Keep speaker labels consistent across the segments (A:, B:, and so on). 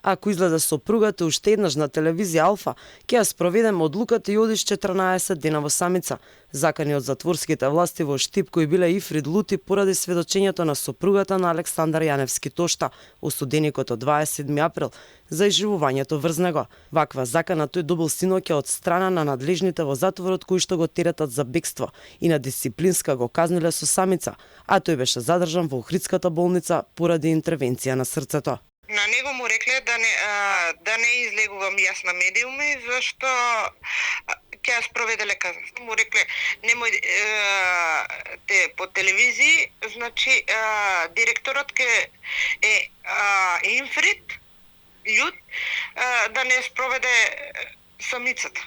A: Ако изгледа сопругата уште еднаш на телевизија Алфа, ќе ја спроведеме одлуката и одиш 14 дена во самица. Закани од затворските власти во Штип кои биле Ифрид лути поради сведочењето на сопругата на Александар Јаневски Тошта, осуденикот од 27 април, за изживувањето врз него. Ваква закана тој добил синоќа од страна на надлежните во затворот кои што го теретат за бегство и на дисциплинска го казниле со самица, а тој беше задржан во Охридската болница поради интервенција на срцето.
B: На него му рекле да не излегувам јас на медиуми, зашто ќе ја спроведе лекарство. Му рекле немој те по телевизии, значи директорот е Инфрид Људ да не спроведе самицата.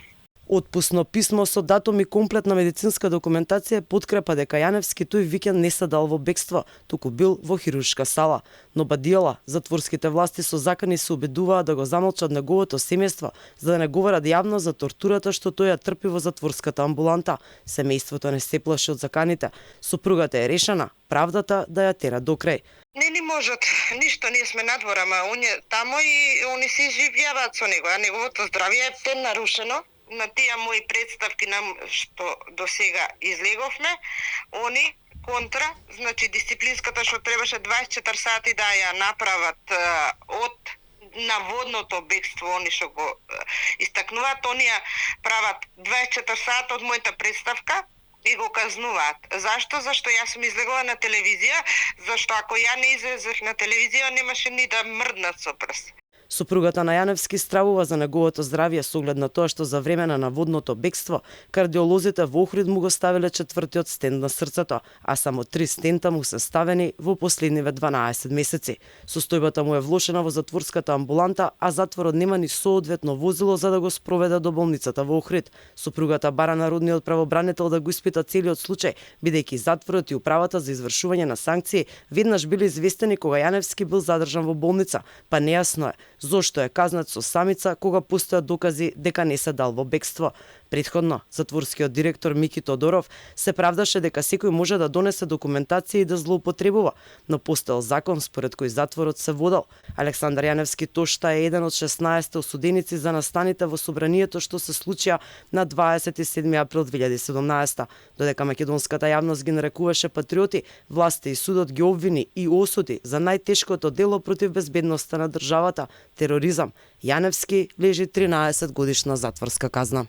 A: Отпусно писмо со датум и комплетна медицинска документација подкрепа дека Јаневски тој викенд не седал во бегство, туку бил во хируршка сала. Но бадијала, затворските власти со закани се обидуваат да го замолчат неговото семејство, за да не говорат јавно за тортурата што тој ја трпи во затворската амбуланта. Семејството не се плаши од заканите. Сопругата е решена, правдата да ја тера до крај.
B: Не ни можат, ништо, ние сме надвор, ама оње тамо и они се живјаваат со него, а неговото здравје е нарушено. На тие мои представки што до сега излеговме, они контра, значи дисциплинската што требаше 24 сати да ја направат од наводното бегство, они што го истакнуваат, они ја прават 24 сата од мојата представка и го казнуваат. Зашто? Зашто јас сум излегла на телевизија, зашто ако ја не излезех на телевизија, немаше ни да мрднат со прст.
A: Сопругата на Јаневски стравува за неговото здравје со оглед на тоа што за време на наводното бегство кардиолозите во Охрид му го ставиле четвртиот стент на срцето, а само 3 стента му се ставени во последниве 12 месеци. Состојбата му е влошена во затворската амбуланта, а затворот нема ни соодветно возило за да го спроведе до болницата во Охрид. Сопругата бара народниот правобранител да го испита целиот случај, бидејќи затворот и управата за извршување на санкции веднаш биле известени кога Јаневски бил задржан во болница, па нејасно е зошто е казнат со самица кога постојат докази дека не се дал во бегство. Претходно, затворскиот директор Мики Тодоров се правдаше дека секој може да донесе документација и да злоупотребува, но постоел закон според кој затворот се водел. Александар Јаневски Тошта е еден од 16 осуденици за настаните во собранието што се случија на 27 април 2017. Додека македонската јавност ги нарекуваше патриоти, власти и судот ги обвини и осуди за најтешкото дело против безбедноста на државата – тероризам. Јаневски лежи 13 годишна затворска казна.